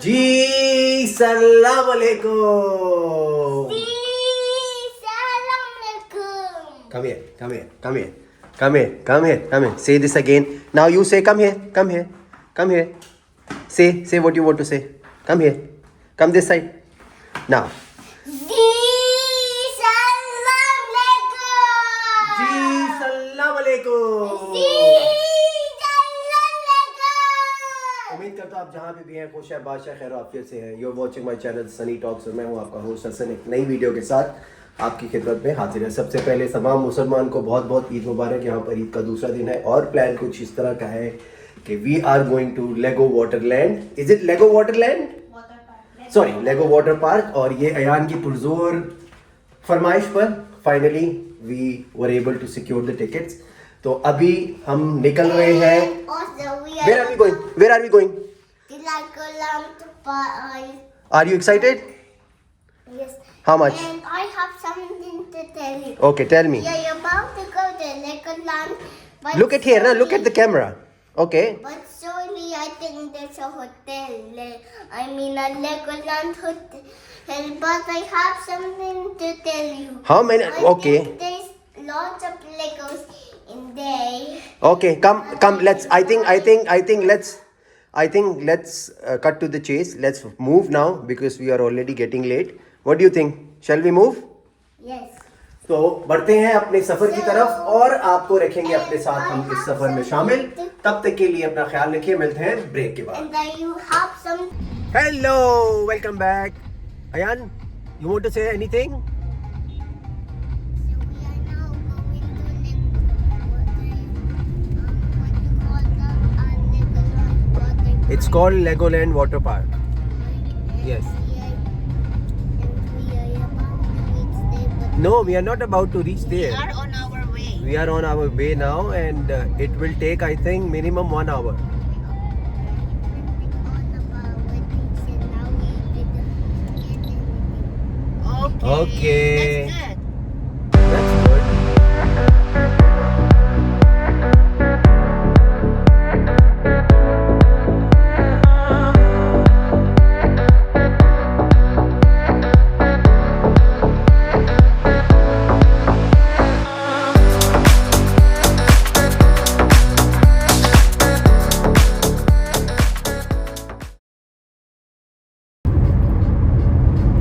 जी सलाम अलैकुम। Come here, come here, come here, come here, come here, come here. Say this again. Now you say come here, come here, come here. Say what you want to say. Come here, come this side. Now. जी सलाम अलैकुम। उम्मीद करता हूँ आप जहाँ पे भी हैं खुश है, बादशाह खैर आफियत से हैं। You are watching my channel Sunny talks और मैं हूँ आपका होस्ट हसन, एक नई वीडियो के साथ आपकी खिदमत में हाजिर है। सबसे पहले तमाम मुसलमान को बहुत बहुत ईद मुबारक। यहाँ पर ईद का दूसरा दिन है और प्लान कुछ इस तरह का है कि we are going to Lego Waterland. Is it Lego Waterland? Sorry, Lego water park. और ये अयान की पुरजोर फरमाइश पर finally we were able to secure the tickets. तो अभी हम निकल रहे हैं। Where are we going? Where are we going? Are you excited? Yes. How much? And I have something to tell you. Okay, tell me. Yeah, you're about to go to Legoland. But Look at here, now look at the camera. Okay. But surely I think there's a hotel. I mean a Legoland hotel. But I have something to tell you. How many? I Okay. think there's lots of Legos in there. Okay, come. Let's. I think let's cut to the chase. Let's move now because we are already getting late. What do you think? Shall we move? Yes. तो बढ़ते हैं अपने सफर की तरफ और आपको रखेंगे अपने साथ हम इस सफर में शामिल। तब तक के लिए अपना ख्याल रखिए, मिलते हैं ब्रेक के बाद। And then you have some. Hello, welcome back. Ayan, you want to say anything? So we are now going to It's called Legoland Water Park. Yes. No, we are not about to reach there. We are on our way. We are on our way now, and it will take, I think, minimum 1 hour. Okay. That's good.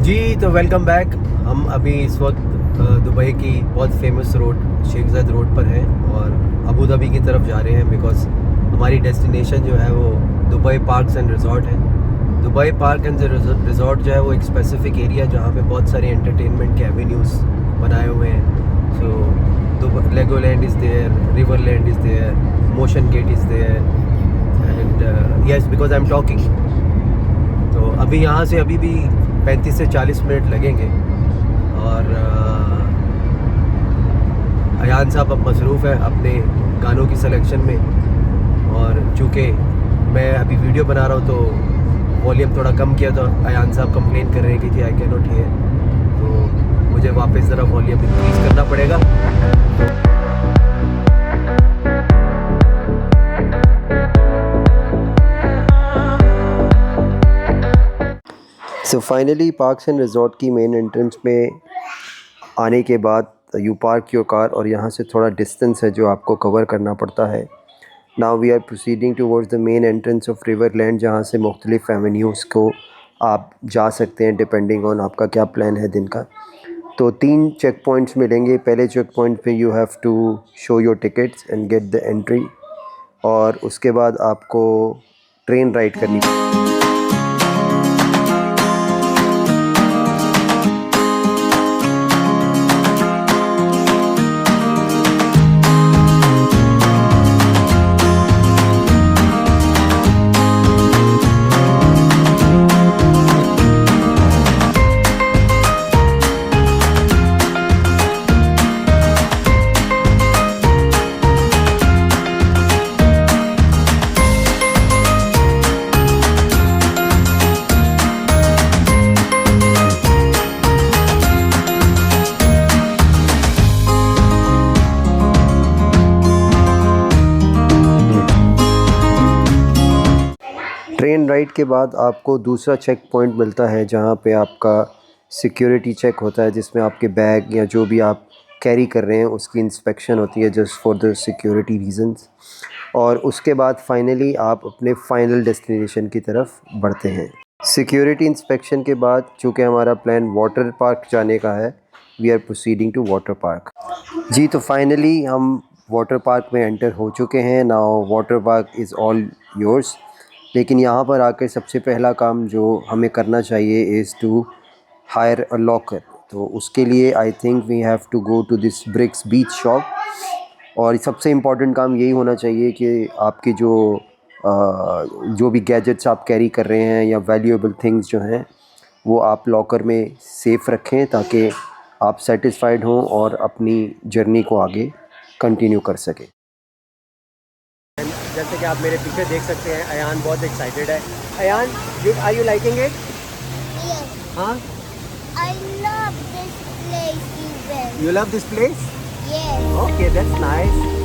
जी तो welcome back. हम अभी इस वक्त Dubai की बहुत famous road Sheikh ज़ायद road पर हैं और अबू धाबी की तरफ जा रहे हैं बिकॉज हमारी डेस्टिनेशन जो है वो दुबई पार्क्स एंड रिजॉर्ट है। दुबई पार्क एंड रिजॉर्ट जो है वो एक स्पेसिफिक एरिया जहाँ पे बहुत सारे एंटरटेनमेंट के एवेन्यूज़ बनाए हुए हैं। So Legoland is there, Riverland is there, Motiongate is there and yes because I am talking. तो अभी यहाँ से अभी भी 35 से 40 मिनट लगेंगे और अयान साहब अब मसरूफ़ है अपने गानों की सिलेक्शन में और चूँकि मैं अभी वीडियो बना रहा हूँ तो वॉल्यूम थोड़ा कम किया तो अयान साहब कंप्लेन कर रहे हैं कि आई कैन नॉट हियर, तो मुझे वापस ज़रा वॉल्यूम इंक्रीज़ करना पड़ेगा। So finally parks and resort की मेन एंट्रेंस में आने के बाद यू पार्क योर कार और यहाँ से थोड़ा डिस्टेंस है जो आपको कवर करना पड़ता है। Now we are proceeding towards the main entrance of Riverland जहाँ से मुख्तलिफ एवेन्यूज़ को आप जा सकते हैं डिपेंडिंग ऑन आपका क्या प्लान है दिन का। तो 3 चेक पॉइंट्स मिलेंगे। पहले चेक पॉइंट पे you have to show your tickets and get the entry और उसके बाद आपको ट्रेन राइड करनी पड़ेगी। राइड के बाद आपको दूसरा चेक पॉइंट मिलता है जहाँ पे आपका सिक्योरिटी चेक होता है, जिसमें आपके बैग या जो भी आप कैरी कर रहे हैं उसकी इंस्पेक्शन होती है just for the security reasons. और उसके बाद फाइनली आप अपने फाइनल डेस्टिनेशन की तरफ बढ़ते हैं। सिक्योरिटी इंस्पेक्शन के बाद चूँकि हमारा प्लान वाटर पार्क जाने का है, we are proceeding to water park. जी, तो फाइनली हम वाटर पार्क में एंटर हो चुके हैं। Now water park is all yours. लेकिन यहाँ पर आकर सबसे पहला काम जो हमें करना चाहिए is to hire a locker. तो उसके लिए I think we have to go to this bricks beach shop. और सबसे इम्पॉर्टेंट काम यही होना चाहिए कि आपके जो भी गैजेट्स आप कैरी कर रहे हैं या वैल्यूएबल थिंग्स जो हैं वो आप लॉकर में सेफ़ रखें, ताकि आप सेटिस्फाइड हों और अपनी जर्नी को आगे कंटिन्यू कर सकें। जैसे कि आप मेरे पीछे देख सकते हैं, अयान बहुत एक्साइटेड है। Ayan, are you liking it? Yes, हाँ, I love this place even. You love this place? Yes. Okay, that's nice.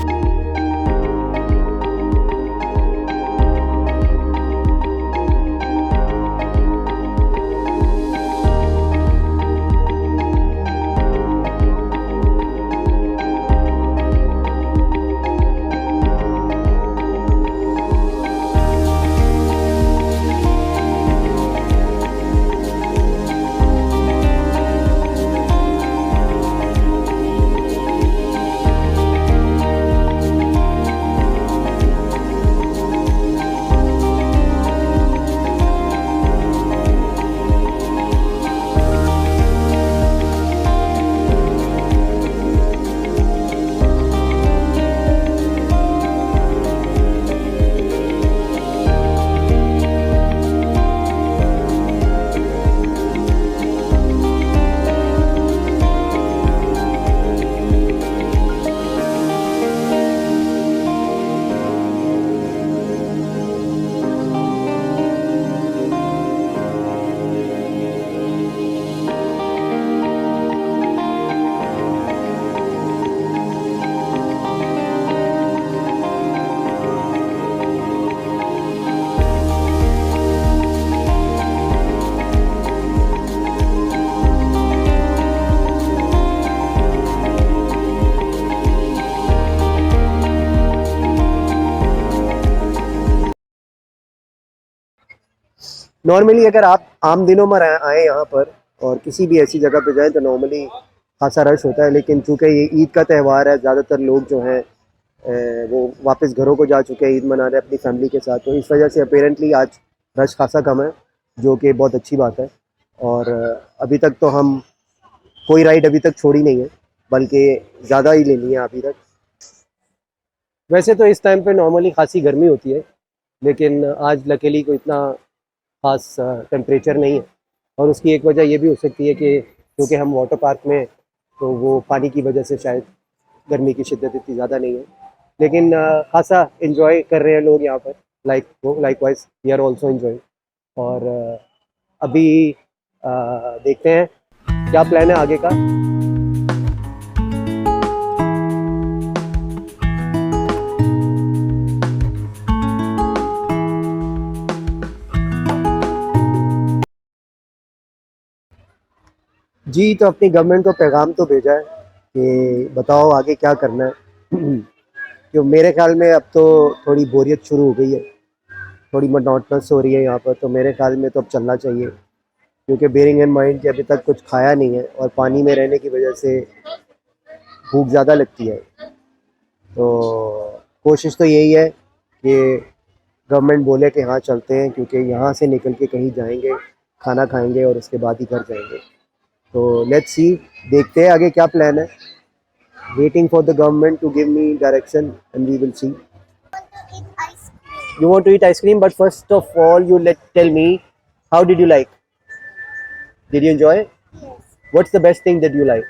Normally अगर आप आम दिनों में आए यहाँ पर और किसी भी ऐसी जगह पे जाएं तो नॉर्मली खासा रश होता है, लेकिन चूंकि ये ईद का त्यौहार है, ज़्यादातर लोग जो हैं वो वापस घरों को जा चुके हैं ईद मनाने अपनी फैमिली के साथ। तो इस वजह से अपेरेंटली आज रश खासा कम है, जो कि बहुत अच्छी बात है। और अभी तक तो हम कोई राइड अभी तक छोड़ी नहीं है, बल्कि ज़्यादा ही लेनी है अभी तक। वैसे तो इस टाइम पे नॉर्मली खासी गर्मी होती है, लेकिन आज लकीली कोई इतना ख़ास टेम्परेचर नहीं है। और उसकी एक वजह ये भी हो सकती है कि क्योंकि हम वाटर पार्क में, तो वो पानी की वजह से शायद गर्मी की शिद्दत इतनी ज़्यादा नहीं है। लेकिन खासा इन्जॉय कर रहे हैं लोग यहाँ पर, likewise we are also enjoy. और अभी देखते हैं क्या प्लान है आगे का। जी, तो अपनी गवर्नमेंट को पैगाम तो भेजा है कि बताओ आगे क्या करना है। क्यों मेरे ख्याल में अब तो थोड़ी बोरियत शुरू हो गई है, थोड़ी मोनोटोनस हो रही है यहाँ पर। तो मेरे ख्याल में तो अब चलना चाहिए, क्योंकि बेरिंग इन माइंड कि अभी तक कुछ खाया नहीं है और पानी में रहने की वजह से भूख ज़्यादा लगती है। तो कोशिश तो यही है कि गवर्नमेंट बोले कि हाँ चलते हैं, क्योंकि यहाँ से निकल के कहीं जाएंगे, खाना खाएंगे और उसके बाद ही घर जाएंगे। तो लेट्स सी, देखते हैं आगे क्या प्लान है। Waiting for the government to give me direction and we will see. I want to eat ice cream. You want to eat ice cream, but first of all, tell me, how did you like? Did you enjoy it? Yes. What's the best thing that you like?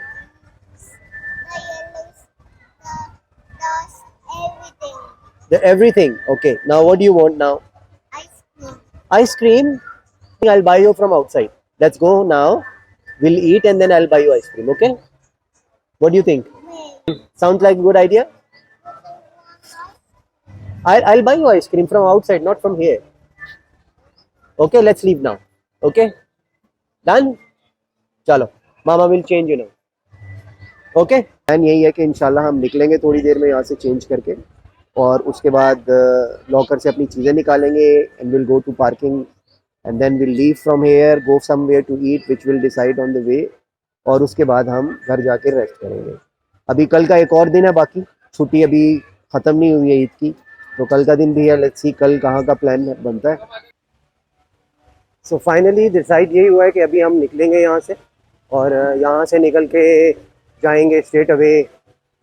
The yellows, the dust, everything. Everything. Okay. Now, what do you want now? Ice cream. Ice cream. I'll buy you from outside. Let's go now. We'll eat and then I'll buy you ice cream. Okay? What do you think? Wait. Sounds like a good idea. I'll buy you ice cream from outside, not from here. Okay let's leave now. Okay done. चलो मामा will change you now. Okay plan यही है कि इंशाल्लाह हम निकलेंगे थोड़ी देर में यहाँ से चेंज करके, और उसके बाद लॉकर से अपनी चीज़ें निकालेंगे and will go to parking and then will leave from here, go somewhere to eat which will decide on the way, और उसके बाद हम घर जाके रेस्ट करेंगे. अभी कल का एक और दिन है बाकी, छुट्टी अभी ख़त्म नहीं हुई है ईद की, तो कल का दिन भी है. लेट्स सी कल कहाँ का प्लान बनता है. सो फाइनली डिसाइड यही हुआ है कि अभी हम निकलेंगे यहाँ से, और यहाँ से निकल के जाएंगे स्ट्रेट अवे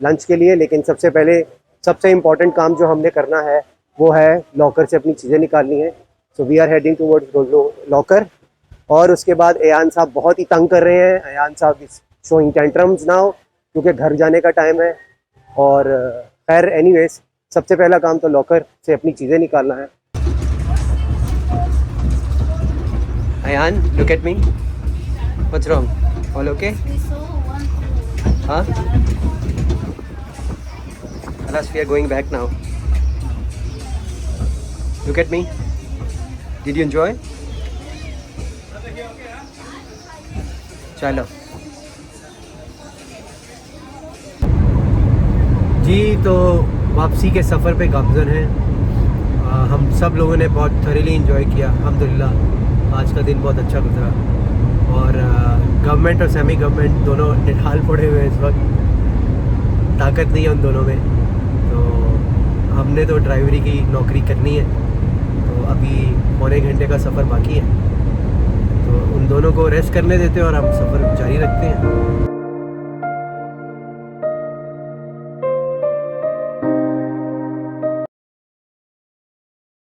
लंच के लिए. लेकिन सबसे पहले सबसे इम्पॉर्टेंट काम जो हमने करना है वो है लॉकर से अपनी चीज़ें निकालनी है. So we are heading towards locker. और उसके बाद अयान साहब बहुत ही तंग कर रहे हैं. अयान साहब इज शोइंग टेंट्रम्स नाउ क्योंकि घर जाने का टाइम है. और खैर एनीवेज सबसे पहला काम तो लॉकर से अपनी चीज़ें निकालना है. Ayan look at me, what's wrong? All okay? हाँ, Alas, we are going back now. Look at me. Did you enjoy? चलो जी, तो वापसी के सफ़र पे गामज़न हैं. हम सब लोगों ने बहुत थॉरली एंजॉय किया अल्हम्दुलिल्लाह. आज का दिन बहुत अच्छा गुजरा. और गवर्नमेंट और सेमी गवर्नमेंट दोनों निढाल पड़े हुए हैं इस वक्त. ताकत नहीं है उन दोनों में. तो हमने तो ड्राइवरी की नौकरी करनी है, तो अभी पौने घंटे का सफ़र बाकी है. तो उन दोनों को रेस्ट करने देते हैं और हम सफ़र जारी रखते हैं.